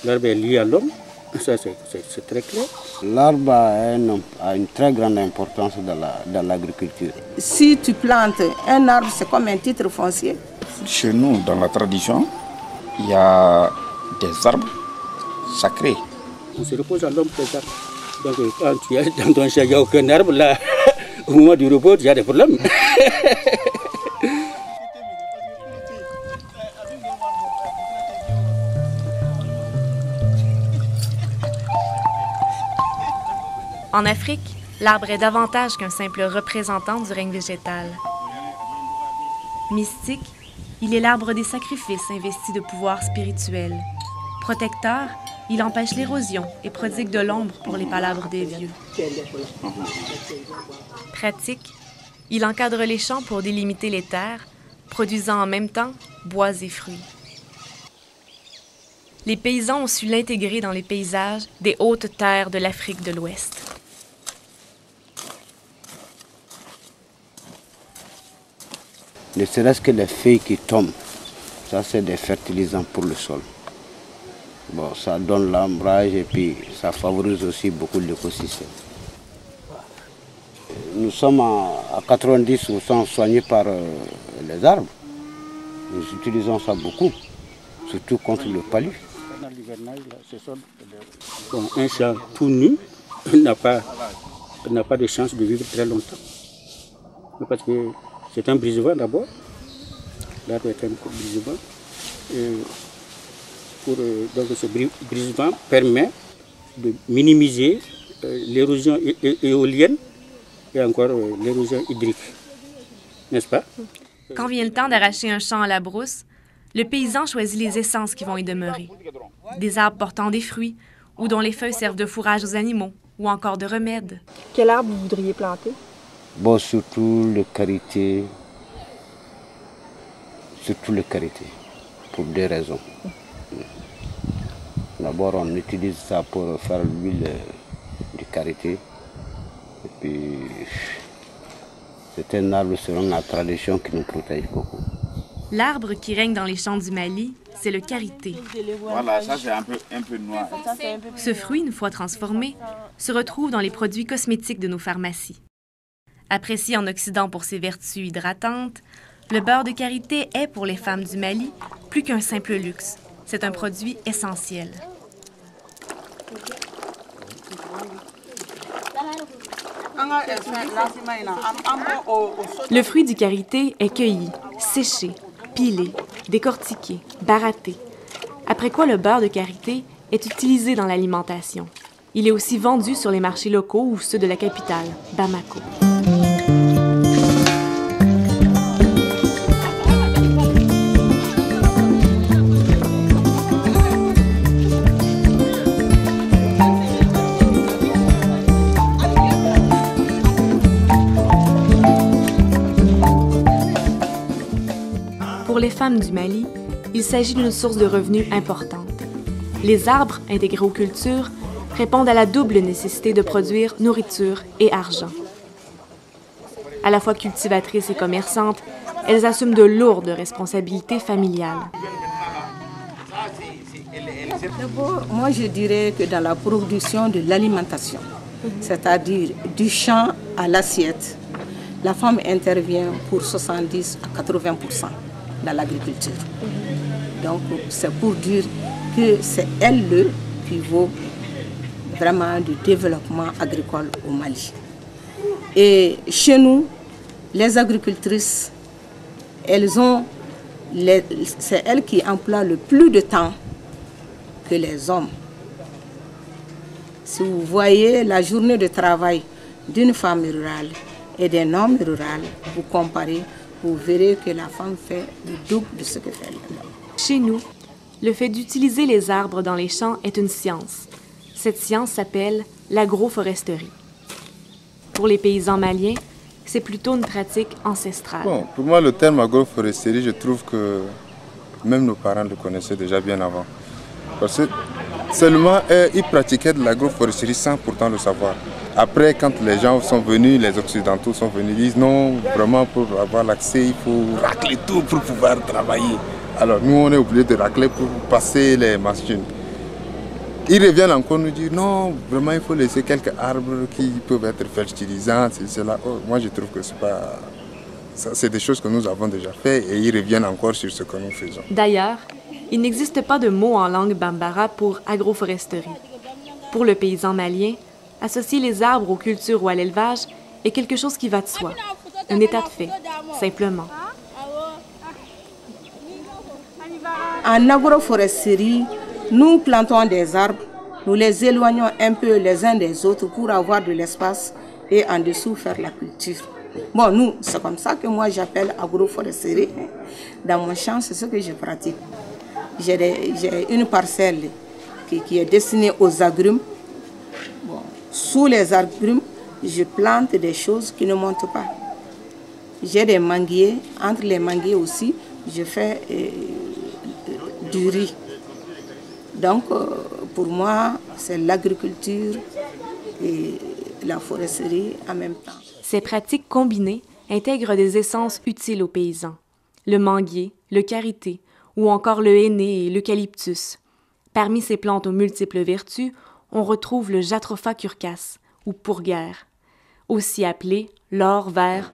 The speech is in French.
l'arbre est lié à l'homme, ça c'est très clair. L'arbre a une très grande importance dans l'agriculture. Si tu plantes un arbre, c'est comme un titre foncier. Chez nous, dans la tradition, il y a des arbres sacrés. On se repose à l'ombre des arbres. Donc quand tu es dans ton champ, il n'y a aucun arbre là, au moment du repos, il y a des problèmes. En Afrique, l'arbre est davantage qu'un simple représentant du règne végétal. Mystique, il est l'arbre des sacrifices investi de pouvoirs spirituels. Protecteur, il empêche l'érosion et prodigue de l'ombre pour les palabres des vieux. Pratique, il encadre les champs pour délimiter les terres, produisant en même temps bois et fruits. Les paysans ont su l'intégrer dans les paysages des hautes terres de l'Afrique de l'Ouest. Ne serait-ce que les feuilles qui tombent, ça c'est des fertilisants pour le sol. Bon, ça donne l'ombrage et puis ça favorise aussi beaucoup l'écosystème. Nous sommes à 90% soignés par les arbres. Nous utilisons ça beaucoup, surtout contre le palu. Bon, un champ tout nu n'a pas de chance de vivre très longtemps. Parce que c'est un brise-vent d'abord. L'arbre est un brise-vent. Donc ce brise-vent permet de minimiser l'érosion éolienne et encore l'érosion hydrique. N'est-ce pas? Quand vient le temps d'arracher un champ à la brousse, le paysan choisit les essences qui vont y demeurer. Des arbres portant des fruits ou dont les feuilles servent de fourrage aux animaux ou encore de remède. Quel arbre vous voudriez planter? Bon, surtout le karité. Surtout le karité, pour deux raisons. D'abord, on utilise ça pour faire l'huile du karité. Et puis, c'est un arbre selon la tradition qui nous protège beaucoup. L'arbre qui règne dans les champs du Mali, c'est le karité. Voilà, ça c'est un peu noir. Ce fruit, une fois transformé, se retrouve dans les produits cosmétiques de nos pharmacies. Apprécié en Occident pour ses vertus hydratantes, le beurre de karité est pour les femmes du Mali plus qu'un simple luxe. C'est un produit essentiel. Le fruit du karité est cueilli, séché, pilé, décortiqué, baratté. Après quoi le beurre de karité est utilisé dans l'alimentation. Il est aussi vendu sur les marchés locaux ou ceux de la capitale, Bamako. Pour les femmes du Mali, il s'agit d'une source de revenus importante. Les arbres intégrés aux cultures répondent à la double nécessité de produire nourriture et argent. À la fois cultivatrices et commerçantes, elles assument de lourdes responsabilités familiales. D'abord, moi je dirais que dans la production de l'alimentation, c'est-à-dire du champ à l'assiette, la femme intervient pour 70 à 80% dans l'agriculture. Donc c'est pour dire que c'est elle le pivot vraiment du développement agricole au Mali. Et chez nous, les agricultrices, c'est elles qui emploient le plus de temps que les hommes. Si vous voyez la journée de travail d'une femme rurale et d'un homme rural, vous comparez, vous verrez que la femme fait le double de ce que fait l'homme. Chez nous, le fait d'utiliser les arbres dans les champs est une science. Cette science s'appelle l'agroforesterie. Pour les paysans maliens, c'est plutôt une pratique ancestrale. Bon, pour moi, le terme agroforesterie, je trouve que même nos parents le connaissaient déjà bien avant. Parce que seulement, ils pratiquaient de l'agroforesterie sans pourtant le savoir. Après, quand les gens sont venus, les Occidentaux sont venus, ils disent non, vraiment pour avoir l'accès, il faut racler tout pour pouvoir travailler. Alors nous, on est obligé de racler pour passer les machines. Ils reviennent encore nous dire non, vraiment il faut laisser quelques arbres qui peuvent être fertilisants, c'est là. Oh, moi je trouve que c'est pas... C'est des choses que nous avons déjà fait et ils reviennent encore sur ce que nous faisons. D'ailleurs, il n'existe pas de mot en langue bambara pour agroforesterie. Pour le paysan malien, associer les arbres aux cultures ou à l'élevage est quelque chose qui va de soi, un état de fait, simplement. En agroforesterie, nous plantons des arbres, nous les éloignons un peu les uns des autres pour avoir de l'espace et en dessous faire la culture. Bon, nous, c'est comme ça que moi j'appelle agroforesterie. Dans mon champ, c'est ce que je pratique. J'ai une parcelle qui est destinée aux agrumes. Bon, sous les agrumes, je plante des choses qui ne montent pas. J'ai des manguiers. Entre les manguiers aussi, je fais du riz. Donc, pour moi, c'est l'agriculture et la foresterie en même temps. Ces pratiques combinées intègrent des essences utiles aux paysans. Le manguier, le karité ou encore le henné et l'eucalyptus. Parmi ces plantes aux multiples vertus, on retrouve le Jatropha curcas ou pourgère, aussi appelé l'or vert